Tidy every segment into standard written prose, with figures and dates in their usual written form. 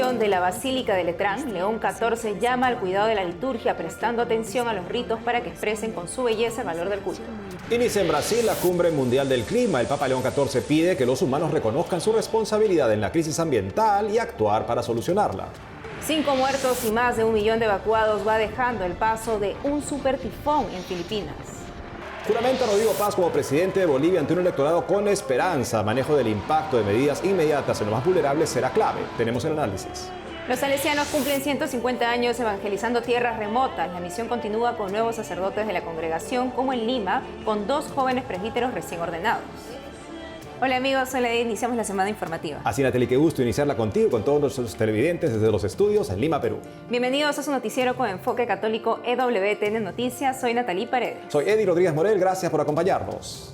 advocación de la Basílica de Letrán, León XIV llama al cuidado de la liturgia, prestando atención a los ritos para que expresen con su belleza el valor del culto. Inicia en Brasil la Cumbre Mundial del Clima. El Papa León XIV pide que los humanos reconozcan su responsabilidad en la crisis ambiental y actuar para solucionarla. 5 muertos y más de 1 millón de evacuados va dejando el paso de un supertifón en Filipinas. Juramenta Rodrigo Paz como presidente de Bolivia ante un electorado con esperanza. Manejo del impacto de medidas inmediatas en los más vulnerables será clave. Tenemos el análisis. Los salesianos cumplen 150 años evangelizando tierras remotas. La misión continúa con nuevos sacerdotes de la congregación, como en Lima, con 2 jóvenes presbíteros recién ordenados. Hola amigos, soy Lady, iniciamos la semana informativa. Así, Natalie, qué gusto iniciarla contigo, con todos nuestros televidentes desde los estudios en Lima, Perú. Bienvenidos a su noticiero con enfoque católico EWTN Noticias. Soy Natalie Paredes. Soy Eddie Rodríguez Morel, gracias por acompañarnos.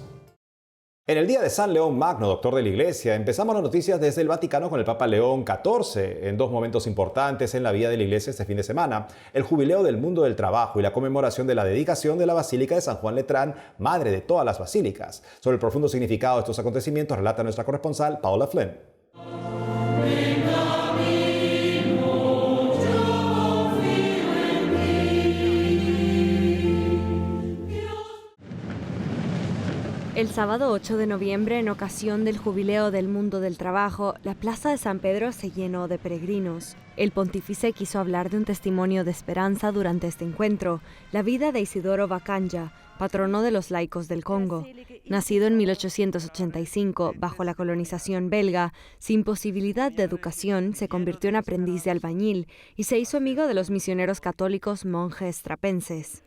En el día de San León Magno, doctor de la Iglesia, empezamos las noticias desde el Vaticano con el Papa León XIV, en 2 momentos importantes en la vida de la Iglesia este fin de semana: el jubileo del mundo del trabajo y la conmemoración de la dedicación de la Basílica de San Juan Letrán, madre de todas las basílicas. Sobre el profundo significado de estos acontecimientos relata nuestra corresponsal Paola Flynn. El sábado 8 de noviembre, en ocasión del jubileo del mundo del trabajo, la plaza de San Pedro se llenó de peregrinos. El pontífice quiso hablar de un testimonio de esperanza durante este encuentro: la vida de Isidoro Bacanja, patrono de los laicos del Congo. Nacido en 1885, bajo la colonización belga, sin posibilidad de educación, se convirtió en aprendiz de albañil y se hizo amigo de los misioneros católicos monjes trapenses.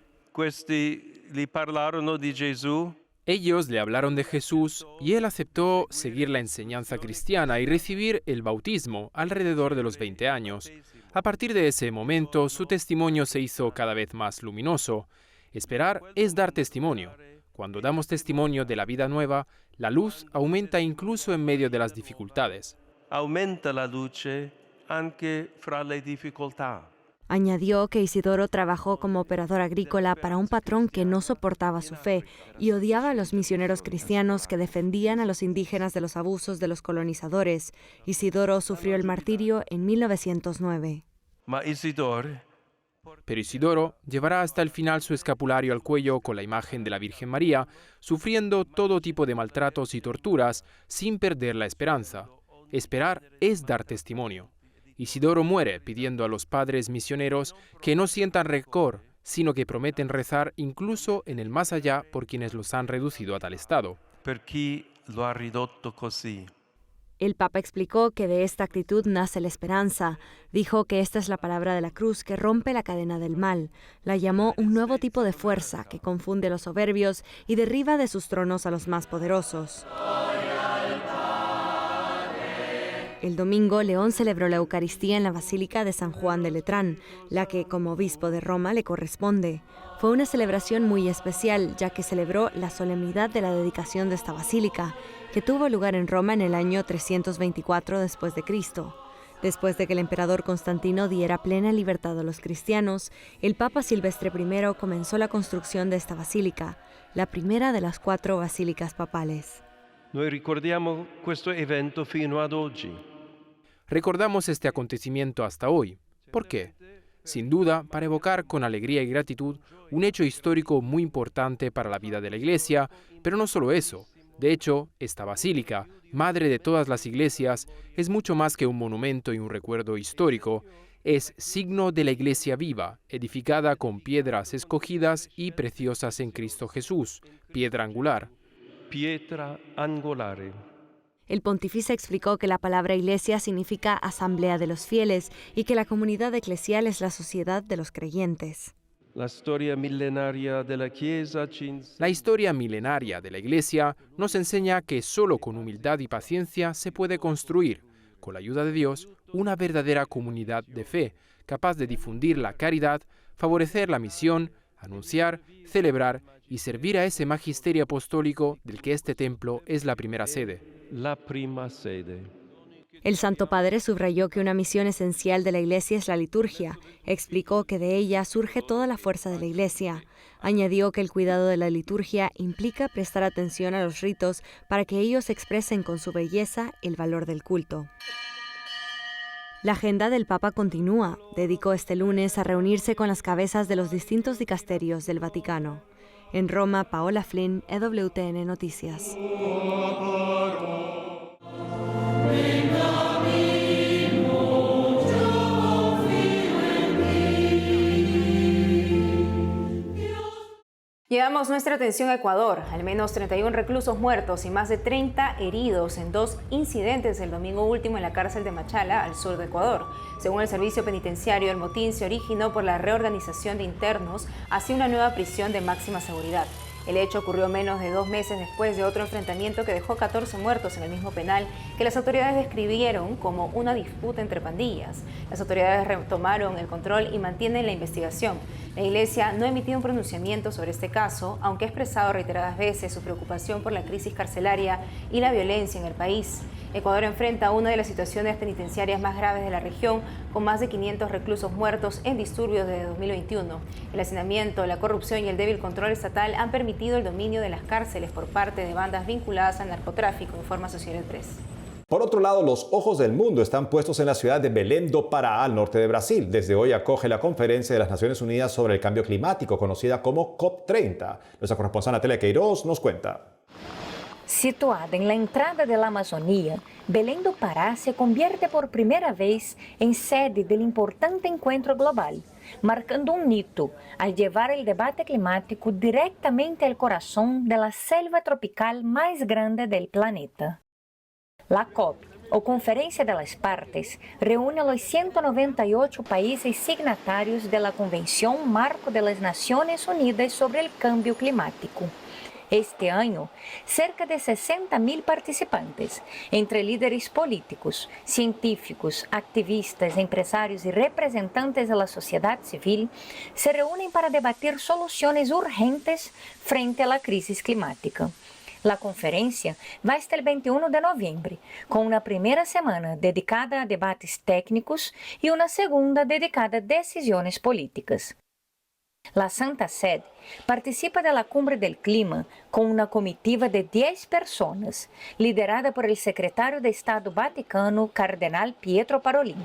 Ellos le hablaron de Jesús y él aceptó seguir la enseñanza cristiana y recibir el bautismo alrededor de los 20 años. A partir de ese momento, su testimonio se hizo cada vez más luminoso. Esperar es dar testimonio. Cuando damos testimonio de la vida nueva, la luz aumenta incluso en medio de las dificultades. Aumenta la luce anche fra le difficoltà. Añadió que Isidoro trabajó como operador agrícola para un patrón que no soportaba su fe y odiaba a los misioneros cristianos que defendían a los indígenas de los abusos de los colonizadores. Isidoro sufrió el martirio en 1909. Pero Isidoro llevará hasta el final su escapulario al cuello con la imagen de la Virgen María, sufriendo todo tipo de maltratos y torturas sin perder la esperanza. Esperar es dar testimonio. Isidoro muere pidiendo a los padres misioneros que no sientan rencor, sino que prometen rezar incluso en el más allá por quienes los han reducido a tal estado. El Papa explicó que de esta actitud nace la esperanza. Dijo que esta es la palabra de la cruz que rompe la cadena del mal. La llamó un nuevo tipo de fuerza que confunde a los soberbios y derriba de sus tronos a los más poderosos. El domingo, León celebró la Eucaristía en la Basílica de San Juan de Letrán, la que, como obispo de Roma, le corresponde. Fue una celebración muy especial, ya que celebró la solemnidad de la dedicación de esta basílica, que tuvo lugar en Roma en el año 324 después de Cristo. Después de que el emperador Constantino diera plena libertad a los cristianos, el Papa Silvestre I comenzó la construcción de esta basílica, la primera de las 4 basílicas papales. Noi ricordiamo questo evento fino ad oggi. Recordamos este acontecimiento hasta hoy. ¿Por qué? Sin duda, para evocar con alegría y gratitud un hecho histórico muy importante para la vida de la Iglesia, pero no solo eso. De hecho, esta basílica, madre de todas las iglesias, es mucho más que un monumento y un recuerdo histórico. Es signo de la Iglesia viva, edificada con piedras escogidas y preciosas en Cristo Jesús, piedra angular. Pietra angolare. El pontífice explicó que la palabra iglesia significa asamblea de los fieles y que la comunidad eclesial es la sociedad de los creyentes. La historia milenaria de la Iglesia nos enseña que solo con humildad y paciencia se puede construir, con la ayuda de Dios, una verdadera comunidad de fe, capaz de difundir la caridad, favorecer la misión, anunciar, celebrar y servir a ese magisterio apostólico del que este templo es la primera sede. La prima sede. El Santo Padre subrayó que una misión esencial de la Iglesia es la liturgia. Explicó que de ella surge toda la fuerza de la Iglesia. Añadió que el cuidado de la liturgia implica prestar atención a los ritos para que ellos expresen con su belleza el valor del culto. La agenda del Papa continúa. Dedicó este lunes a reunirse con las cabezas de los distintos dicasterios del Vaticano. En Roma, Paola Flynn, EWTN Noticias. Llevamos nuestra atención a Ecuador. Al menos 31 reclusos muertos y más de 30 heridos en 2 incidentes el domingo último en la cárcel de Machala, al sur de Ecuador. Según el servicio penitenciario, el motín se originó por la reorganización de internos hacia una nueva prisión de máxima seguridad. El hecho ocurrió menos de 2 meses después de otro enfrentamiento que dejó 14 muertos en el mismo penal que las autoridades describieron como una disputa entre pandillas. Las autoridades retomaron el control y mantienen la investigación. La Iglesia no ha emitido un pronunciamiento sobre este caso, aunque ha expresado reiteradas veces su preocupación por la crisis carcelaria y la violencia en el país. Ecuador enfrenta una de las situaciones penitenciarias más graves de la región, con más de 500 reclusos muertos en disturbios desde 2021. El hacinamiento, la corrupción y el débil control estatal han permitido el dominio de las cárceles por parte de bandas vinculadas al narcotráfico, informa Associated Press. Por otro lado, los ojos del mundo están puestos en la ciudad de Belém do Pará, al norte de Brasil. Desde hoy acoge la conferencia de las Naciones Unidas sobre el cambio climático, conocida como COP30. Nuestra corresponsal Natalia Queiroz nos cuenta. Situada en la entrada de la Amazonía, Belém do Pará se convierte por primera vez en sede del importante encuentro global, marcando un hito al llevar el debate climático directamente al corazón de la selva tropical más grande del planeta. La COP, o Conferencia de las Partes, reúne a los 198 países signatarios de la Convención Marco de las Naciones Unidas sobre el Cambio Climático. Este año, cerca de 60.000 participantes, entre líderes políticos, científicos, activistas, empresarios y representantes de la sociedad civil, se reúnen para debatir soluciones urgentes frente a la crisis climática. La conferencia va hasta el 21 de noviembre, con una primera semana dedicada a debates técnicos y una segunda dedicada a decisiones políticas. La Santa Sede participa de la Cumbre del Clima con una comitiva de 10 personas, liderada por el secretario de Estado Vaticano, Cardenal Pietro Parolin.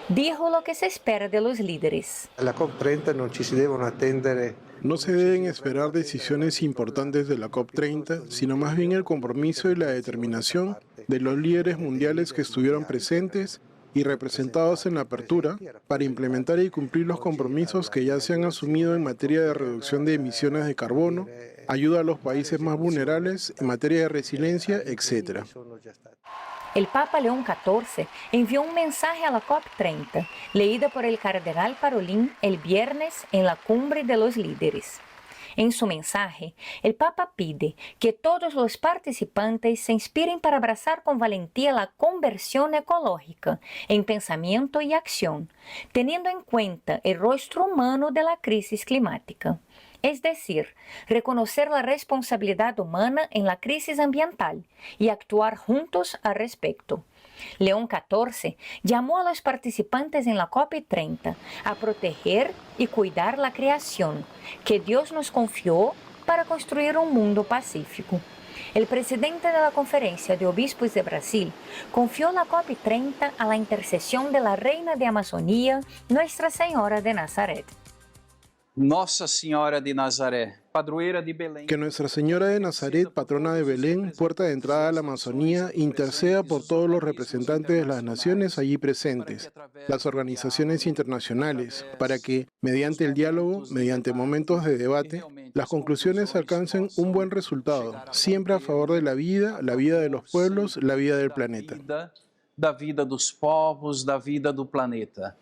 Dijo lo que se espera de los líderes. La COP30 No se deben esperar decisiones importantes de la COP30, sino más bien el compromiso y la determinación de los líderes mundiales que estuvieron presentes y representados en la apertura para implementar y cumplir los compromisos que ya se han asumido en materia de reducción de emisiones de carbono, ayuda a los países más vulnerables en materia de resiliencia, etc. El Papa León XIV envió un mensaje a la COP30, leída por el Cardenal Parolin el viernes en la Cumbre de los Líderes. En su mensaje, el Papa pide que todos los participantes se inspiren para abrazar con valentía la conversión ecológica en pensamiento y acción, teniendo en cuenta el rostro humano de la crisis climática. Es decir, reconocer la responsabilidad humana en la crisis ambiental y actuar juntos al respecto. León XIV llamó a los participantes en la COP30 a proteger y cuidar la creación que Dios nos confió para construir un mundo pacífico. El presidente de la Conferencia de Obispos de Brasil confió la COP30 a la intercesión de la Reina de Amazonía, Nuestra Señora de Nazaret. Nossa Senhora de Nazaré, padroeira de Belém. Que Nuestra Señora de Nazaret, patrona de Belén, puerta de entrada a la Amazonía, interceda por todos los representantes de las naciones allí presentes, las organizaciones internacionales, para que, mediante el diálogo, mediante momentos de debate, las conclusiones alcancen un buen resultado, siempre a favor de la vida de los pueblos, la vida del planeta. Da vida dos povos, da vida do planeta.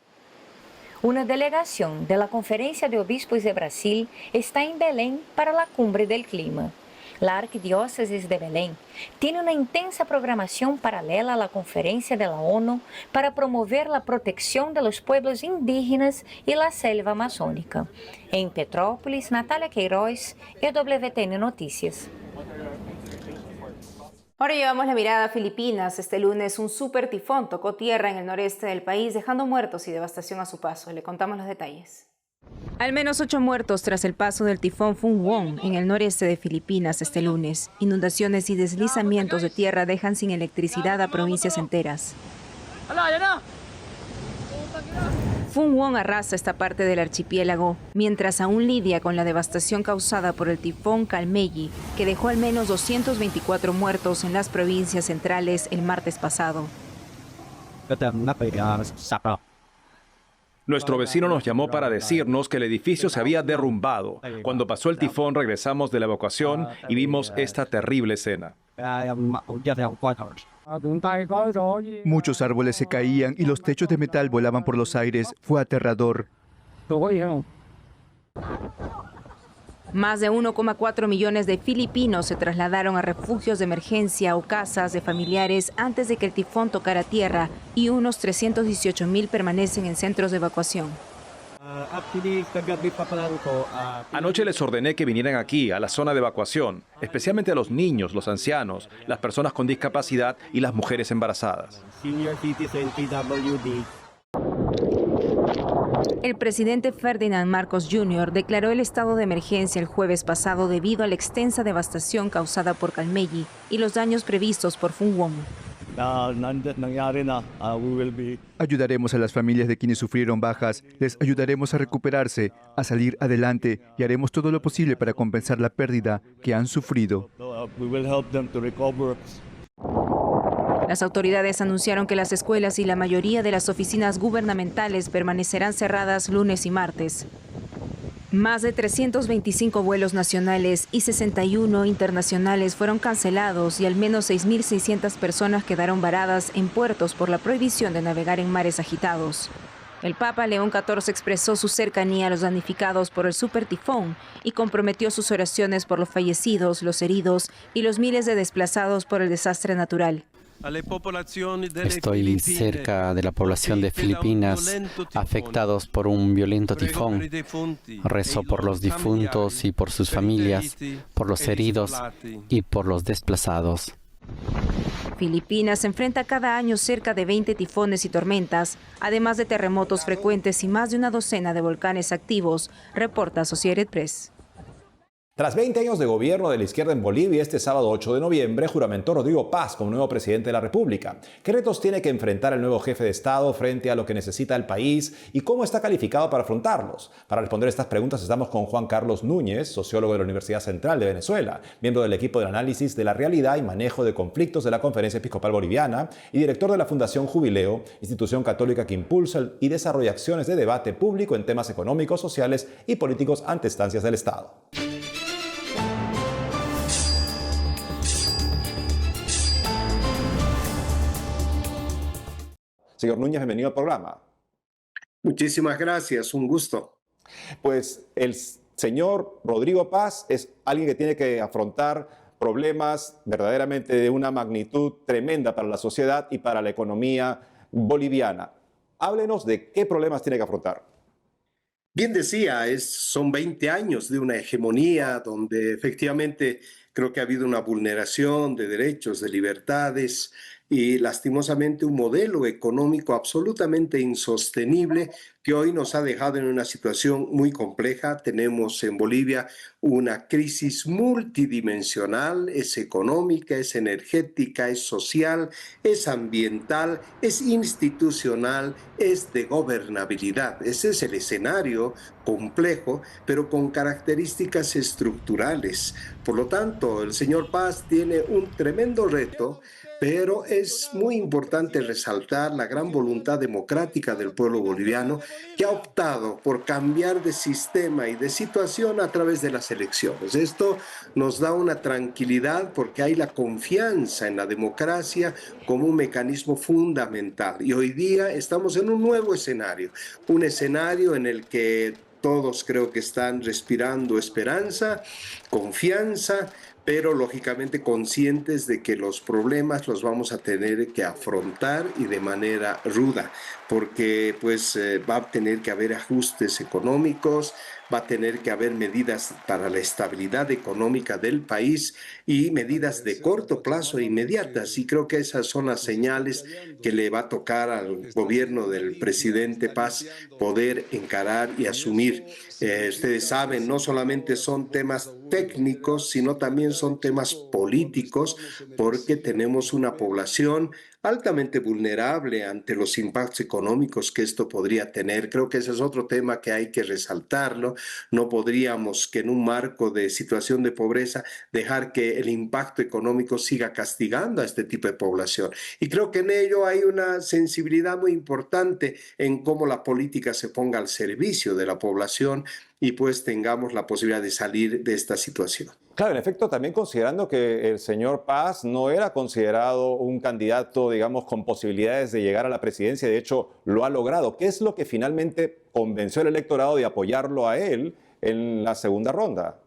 Una delegación de la Conferencia de Obispos de Brasil está en Belém para la Cumbre del Clima. La Arquidiócesis de Belém tiene una intensa programación paralela a la Conferencia de la ONU para promover la protección de los pueblos indígenas y la selva amazónica. En Petrópolis, Natalia Queiroz, EWTN Noticias. Ahora llevamos la mirada a Filipinas. Este lunes un super tifón tocó tierra en el noreste del país, dejando muertos y devastación a su paso. Le contamos los detalles. Al menos 8 muertos tras el paso del tifón Phung Wong en el noreste de Filipinas este lunes. Inundaciones y deslizamientos de tierra dejan sin electricidad a provincias enteras. tifón Won arrasa esta parte del archipiélago, mientras aún lidia con la devastación causada por el tifón Kalmeyi, que dejó al menos 224 muertos en las provincias centrales el martes pasado. Nuestro vecino nos llamó para decirnos que el edificio se había derrumbado. Cuando pasó el tifón regresamos de la evacuación y vimos esta terrible escena. Muchos árboles se caían y los techos de metal volaban por los aires. Fue aterrador. Más de 1,4 millones de filipinos se trasladaron a refugios de emergencia o casas de familiares antes de que el tifón tocara tierra y unos 318,000 permanecen en centros de evacuación. Anoche les ordené que vinieran aquí, a la zona de evacuación, especialmente a los niños, los ancianos, las personas con discapacidad y las mujeres embarazadas. El presidente Ferdinand Marcos Jr. declaró el estado de emergencia el jueves pasado debido a la extensa devastación causada por Kalmeyi y los daños previstos por Phung Won. Ayudaremos a las familias de quienes sufrieron bajas, les ayudaremos a recuperarse, a salir adelante y haremos todo lo posible para compensar la pérdida que han sufrido. Las autoridades anunciaron que las escuelas y la mayoría de las oficinas gubernamentales permanecerán cerradas lunes y martes. Más de 325 vuelos nacionales y 61 internacionales fueron cancelados y al menos 6.600 personas quedaron varadas en puertos por la prohibición de navegar en mares agitados. El Papa León XIV expresó su cercanía a los damnificados por el supertifón y comprometió sus oraciones por los fallecidos, los heridos y los miles de desplazados por el desastre natural. Estoy cerca de la población de Filipinas afectados por un violento tifón. Rezo por los difuntos y por sus familias, por los heridos y por los desplazados. Filipinas enfrenta cada año cerca de 20 tifones y tormentas, además de terremotos frecuentes y más de una docena de volcanes activos, reporta Associated Press. Tras 20 años de gobierno de la izquierda en Bolivia, este sábado 8 de noviembre juramentó Rodrigo Paz como nuevo presidente de la República. ¿Qué retos tiene que enfrentar el nuevo jefe de Estado frente a lo que necesita el país y cómo está calificado para afrontarlos? Para responder estas preguntas estamos con Juan Carlos Núñez, sociólogo de la Universidad Central de Venezuela, miembro del equipo de análisis de la realidad y manejo de conflictos de la Conferencia Episcopal Boliviana y director de la Fundación Jubileo, institución católica que impulsa y desarrolla acciones de debate público en temas económicos, sociales y políticos ante instancias del Estado. Señor Núñez, bienvenido al programa. Muchísimas gracias, un gusto. Pues el señor Rodrigo Paz es alguien que tiene que afrontar problemas verdaderamente de una magnitud tremenda para la sociedad y para la economía boliviana. Háblenos de qué problemas tiene que afrontar. Bien decía, son 20 años de una hegemonía donde efectivamente creo que ha habido una vulneración de derechos, de libertades y lastimosamente un modelo económico absolutamente insostenible que hoy nos ha dejado en una situación muy compleja. Tenemos en Bolivia una crisis multidimensional, es económica, es energética, es social, es ambiental, es institucional, es de gobernabilidad. Ese es el escenario complejo, pero con características estructurales. Por lo tanto, el señor Paz tiene un tremendo reto, pero es muy importante resaltar la gran voluntad democrática del pueblo boliviano que ha optado por cambiar de sistema y de situación a través de las elecciones. Esto nos da una tranquilidad porque hay la confianza en la democracia como un mecanismo fundamental. Y hoy día estamos en un nuevo escenario, un escenario en el que todos creo que están respirando esperanza, confianza, pero lógicamente conscientes de que los problemas los vamos a tener que afrontar y de manera ruda, porque pues va a tener que haber ajustes económicos, va a tener que haber medidas para la estabilidad económica del país y medidas de corto plazo e inmediatas. Y creo que esas son las señales que le va a tocar al gobierno del presidente Paz poder encarar y asumir. Ustedes saben, no solamente son temas técnicos, sino también también son temas políticos, porque tenemos una población altamente vulnerable ante los impactos económicos que esto podría tener. Creo que ese es otro tema que hay que resaltarlo. No podríamos que en un marco de situación de pobreza dejar que el impacto económico siga castigando a este tipo de población. Y creo que en ello hay una sensibilidad muy importante en cómo la política se ponga al servicio de la población y pues tengamos la posibilidad de salir de esta situación. Claro, en efecto, también considerando que el señor Paz no era considerado un candidato, digamos, con posibilidades de llegar a la presidencia, de hecho lo ha logrado. ¿Qué es lo que finalmente convenció al electorado de apoyarlo a él en la segunda ronda?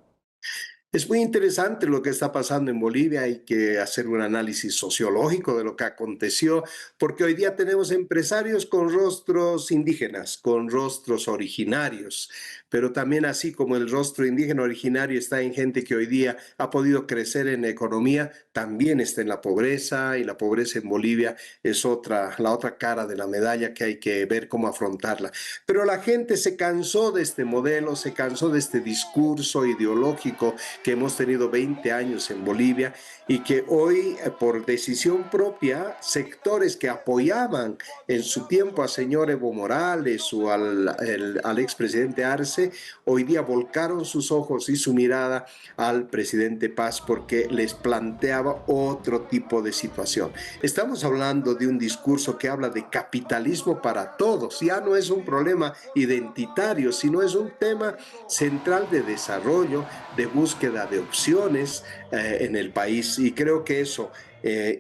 Es muy interesante lo que está pasando en Bolivia. Hay que hacer un análisis sociológico de lo que aconteció, porque hoy día tenemos empresarios con rostros indígenas, con rostros originarios, pero también así como el rostro indígena originario está en gente que hoy día ha podido crecer en la economía, también está en la pobreza, y la pobreza en Bolivia es la otra cara de la medalla que hay que ver cómo afrontarla. Pero la gente se cansó de este modelo, se cansó de este discurso ideológico que hemos tenido 20 años en Bolivia y que hoy, por decisión propia, sectores que apoyaban en su tiempo a señor Evo Morales o al expresidente Arce, hoy día volcaron sus ojos y su mirada al presidente Paz porque les planteaba otro tipo de situación. Estamos hablando de un discurso que habla de capitalismo para todos. Ya no es un problema identitario, sino es un tema central de desarrollo, de búsqueda de opciones en el país, y creo que eso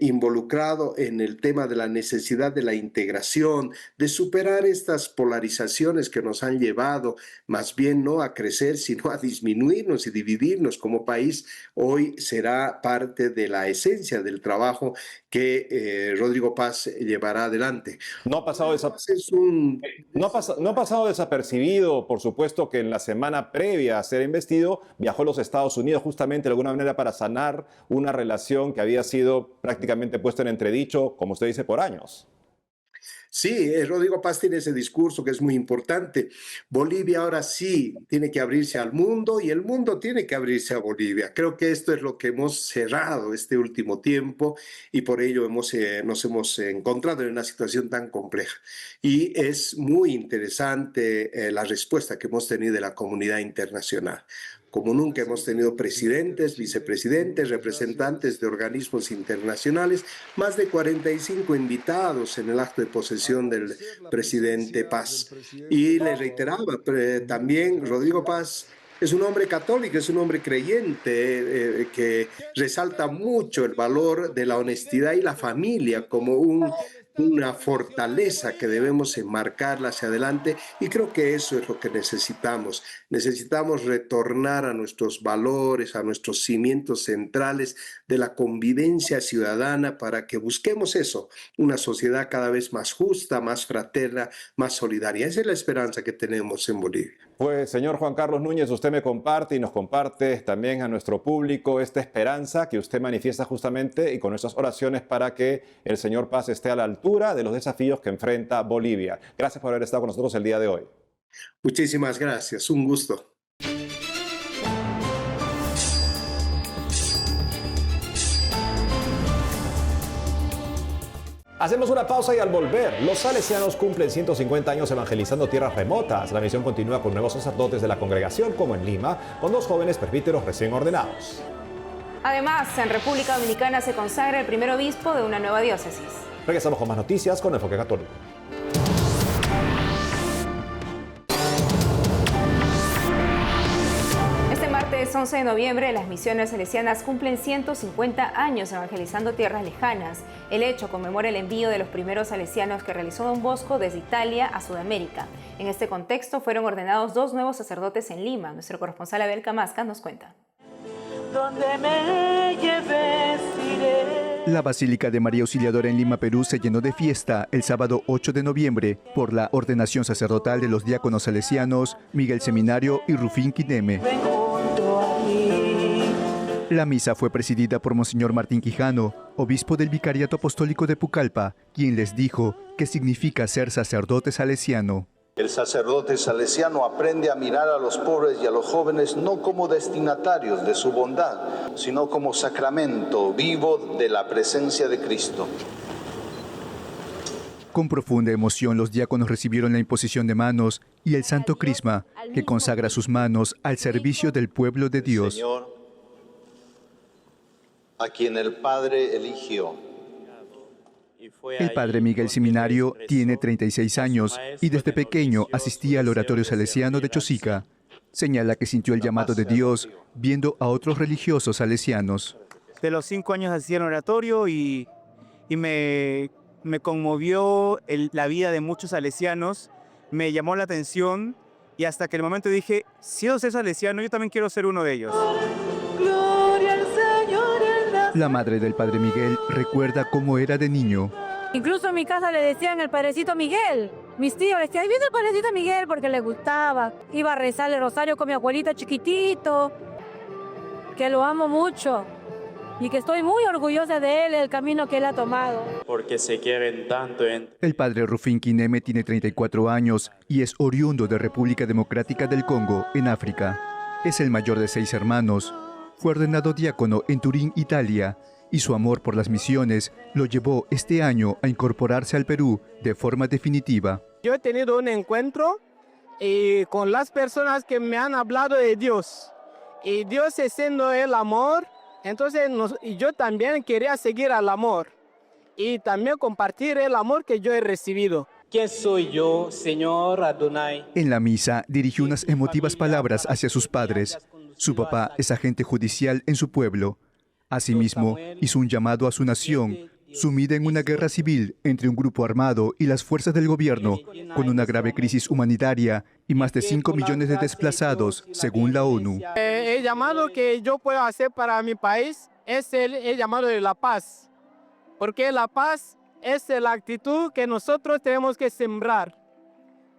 involucrado en el tema de la necesidad de la integración, de superar estas polarizaciones que nos han llevado más bien no a crecer, sino a disminuirnos y dividirnos como país, hoy será parte de la esencia del trabajo que Rodrigo Paz llevará adelante. No ha pasado desapercibido, por supuesto, que en la semana previa a ser investido viajó a los Estados Unidos justamente de alguna manera para sanar una relación que había sido prácticamente puesta en entredicho, como usted dice, por años. Sí, Rodrigo Paz tiene ese discurso que es muy importante. Bolivia ahora sí tiene que abrirse al mundo y el mundo tiene que abrirse a Bolivia. Creo que esto es lo que hemos cerrado este último tiempo y por ello nos hemos encontrado en una situación tan compleja. Y es muy interesante la respuesta que hemos tenido de la comunidad internacional. Como nunca hemos tenido presidentes, vicepresidentes, representantes de organismos internacionales, más de 45 invitados en el acto de posesión del presidente Paz. Y le reiteraba, también Rodrigo Paz es un hombre católico, es un hombre creyente que resalta mucho el valor de la honestidad y la familia como una fortaleza que debemos enmarcarla hacia adelante, y creo que eso es lo que necesitamos. Necesitamos retornar a nuestros valores, a nuestros cimientos centrales de la convivencia ciudadana para que busquemos eso, una sociedad cada vez más justa, más fraterna, más solidaria. Esa es la esperanza que tenemos en Bolivia. Pues, señor Juan Carlos Núñez, usted me comparte y nos comparte también a nuestro público esta esperanza que usted manifiesta justamente y con nuestras oraciones para que el señor Paz esté a la altura de los desafíos que enfrenta Bolivia. Gracias por haber estado con nosotros el día de hoy. Muchísimas gracias, un gusto. Hacemos una pausa y al volver, los salesianos cumplen 150 años evangelizando tierras remotas. La misión continúa con nuevos sacerdotes de la congregación, como en Lima, con 2 jóvenes presbíteros recién ordenados. Además, en República Dominicana se consagra el primer obispo de una nueva diócesis. Regresamos con más noticias con Enfoque Católico. Este martes 11 de noviembre, las misiones salesianas cumplen 150 años evangelizando tierras lejanas. El hecho conmemora el envío de los primeros salesianos que realizó Don Bosco desde Italia a Sudamérica. En este contexto fueron ordenados 2 nuevos sacerdotes en Lima. Nuestro corresponsal Abel Camasca nos cuenta. Donde me lleves iré. La Basílica de María Auxiliadora en Lima, Perú, se llenó de fiesta el sábado 8 de noviembre por la ordenación sacerdotal de los diáconos salesianos Miguel Seminario y Rufín Quineme. La misa fue presidida por Monseñor Martín Quijano, obispo del Vicariato Apostólico de Pucallpa, quien les dijo qué significa ser sacerdote salesiano. El sacerdote salesiano aprende a mirar a los pobres y a los jóvenes no como destinatarios de su bondad, sino como sacramento vivo de la presencia de Cristo. Con profunda emoción, los diáconos recibieron la imposición de manos y el Santo Crisma, que consagra sus manos al servicio del pueblo de Dios. Señor, a quien el Padre eligió. El padre Miguel Seminario tiene 36 años y desde pequeño asistía al oratorio salesiano de Chosica. Señala que sintió el llamado de Dios viendo a otros religiosos salesianos. De los 5 años asistí al oratorio y me conmovió la vida de muchos salesianos, me llamó la atención y hasta que el momento dije, si yo soy salesiano, yo también quiero ser uno de ellos. La madre del padre Miguel recuerda cómo era de niño. Incluso en mi casa le decían el padrecito Miguel. Mis tíos le decían, ahí viene el padrecito Miguel porque le gustaba. Iba a rezar el rosario con mi abuelita chiquitito, que lo amo mucho y que estoy muy orgullosa de él, el camino que él ha tomado. Porque se quieren tanto. El padre Rufín Kineme tiene 34 años y es oriundo de República Democrática del Congo, en África. Es el mayor de 6 hermanos. Fue ordenado diácono en Turín, Italia, y su amor por las misiones lo llevó este año a incorporarse al Perú de forma definitiva. Yo he tenido un encuentro con las personas que me han hablado de Dios. Y Dios es siendo el amor, entonces yo también quería seguir al amor y también compartir el amor que yo he recibido. ¿Quién soy yo, Señor Adonai? En la misa dirigió unas emotivas palabras hacia sus padres. Su papá es agente judicial en su pueblo. Asimismo, hizo un llamado a su nación, sumida en una guerra civil entre un grupo armado y las fuerzas del gobierno, con una grave crisis humanitaria y más de 5 millones de desplazados, según la ONU. El llamado que yo puedo hacer para mi país es el llamado de la paz, porque la paz es la actitud que nosotros tenemos que sembrar.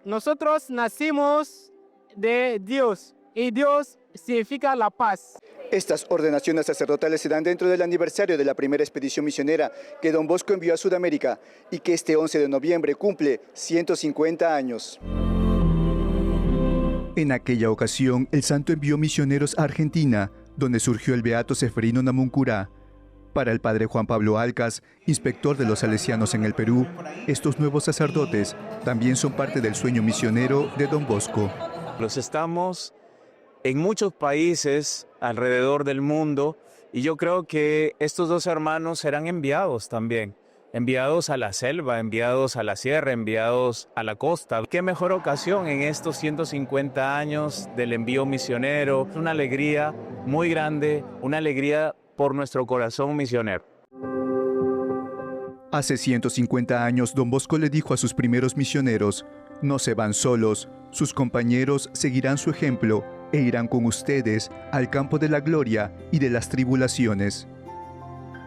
Nosotros nacimos de Dios y Dios significa la paz. Estas ordenaciones sacerdotales se dan dentro del aniversario de la primera expedición misionera que Don Bosco envió a Sudamérica y que este 11 de noviembre cumple 150 años. En aquella ocasión, el santo envió misioneros a Argentina, donde surgió el beato Seferino Namuncurá. Para el padre Juan Pablo Alcas, inspector de los salesianos en el Perú, estos nuevos sacerdotes también son parte del sueño misionero de Don Bosco. Los estamos en muchos países alrededor del mundo y yo creo que estos 2 hermanos serán enviados también, enviados a la selva, enviados a la sierra, enviados a la costa. Qué mejor ocasión en estos 150 años del envío misionero, una alegría muy grande, una alegría por nuestro corazón misionero. Hace 150 años, Don Bosco le dijo a sus primeros misioneros, no se van solos, sus compañeros seguirán su ejemplo e irán con ustedes al campo de la gloria y de las tribulaciones.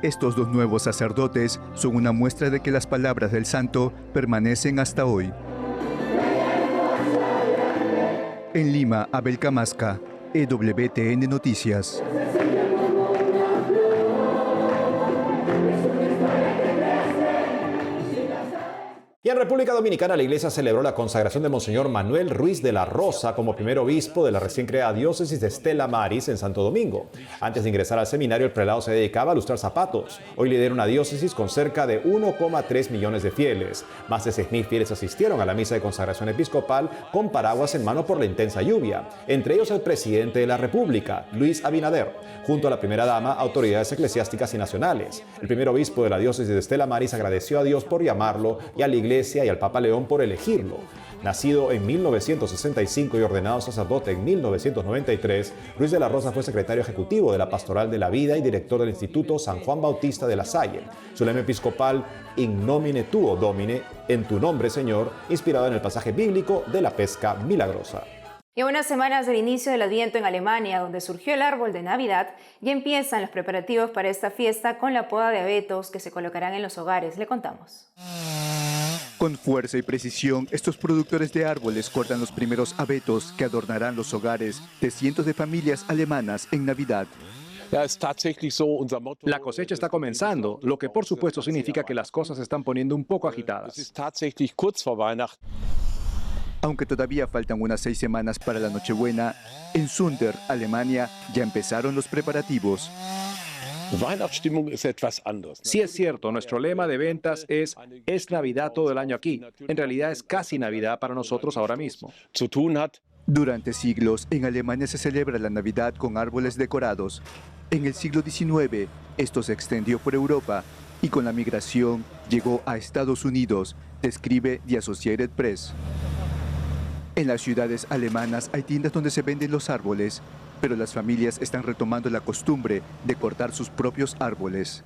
Estos 2 nuevos sacerdotes son una muestra de que las palabras del santo permanecen hasta hoy. En Lima, Abel Camasca, EWTN Noticias. Y en República Dominicana la iglesia celebró la consagración de Monseñor Manuel Ruiz de la Rosa como primer obispo de la recién creada diócesis de Stella Maris en Santo Domingo. Antes de ingresar al seminario, el prelado se dedicaba a lustrar zapatos. Hoy lidera una diócesis con cerca de 1,3 millones de fieles. Más de 6.000 fieles asistieron a la misa de consagración episcopal con paraguas en mano por la intensa lluvia. Entre ellos el presidente de la República, Luis Abinader, junto a la primera dama, autoridades eclesiásticas y nacionales. El primer obispo de la diócesis de Stella Maris agradeció a Dios por llamarlo y a la iglesia y al Papa León por elegirlo. Nacido en 1965 y ordenado sacerdote en 1993, Ruiz de la Rosa fue secretario ejecutivo de la Pastoral de la Vida y director del Instituto San Juan Bautista de La Salle. Su lema episcopal, In nomine tuo Domine, en tu nombre Señor, inspirado en el pasaje bíblico de la pesca milagrosa. Y a unas semanas del inicio del Adviento en Alemania, donde surgió el árbol de Navidad, ya empiezan los preparativos para esta fiesta con la poda de abetos que se colocarán en los hogares. Le contamos. Con fuerza y precisión, estos productores de árboles cortan los primeros abetos que adornarán los hogares de cientos de familias alemanas en Navidad. La cosecha está comenzando, lo que por supuesto significa que las cosas se están poniendo un poco agitadas. Aunque todavía faltan unas 6 semanas para la Nochebuena, en Sundern, Alemania, ya empezaron los preparativos. Sí es cierto, nuestro lema de ventas es Navidad todo el año aquí. En realidad es casi Navidad para nosotros ahora mismo. Durante siglos, en Alemania se celebra la Navidad con árboles decorados. En el siglo XIX, esto se extendió por Europa y con la migración llegó a Estados Unidos, describe The Associated Press. En las ciudades alemanas hay tiendas donde se venden los árboles, pero las familias están retomando la costumbre de cortar sus propios árboles.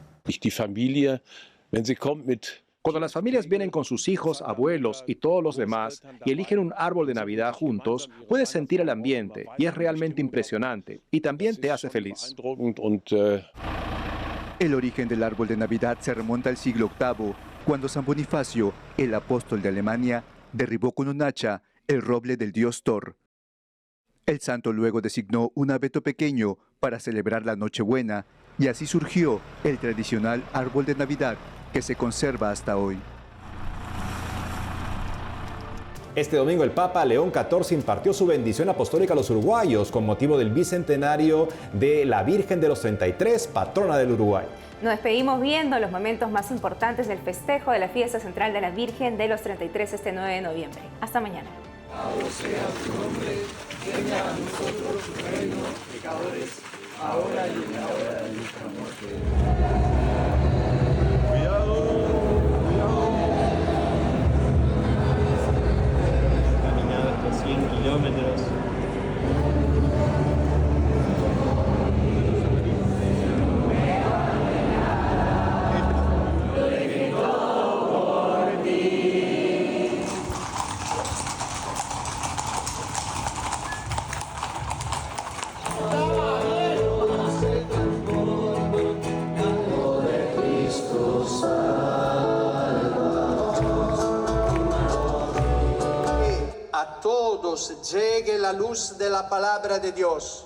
Cuando las familias vienen con sus hijos, abuelos y todos los demás y eligen un árbol de Navidad juntos, puedes sentir el ambiente y es realmente impresionante y también te hace feliz. El origen del árbol de Navidad se remonta al siglo VIII, cuando San Bonifacio, el apóstol de Alemania, derribó con un hacha el roble del dios Thor. El santo luego designó un abeto pequeño para celebrar la Nochebuena y así surgió el tradicional árbol de Navidad que se conserva hasta hoy. Este domingo el Papa León XIV impartió su bendición apostólica a los uruguayos con motivo del bicentenario de la Virgen de los 33, patrona del Uruguay. Nos despedimos viendo los momentos más importantes del festejo de la fiesta central de la Virgen de los 33 este 9 de noviembre. Hasta mañana. Sea tu nombre, venga a nosotros tu reino, pecadores, ahora y en la hora de nuestra muerte. Cuidado, cuidado. Caminado estos 100 kilómetros. Llegue la luz de la palabra de Dios.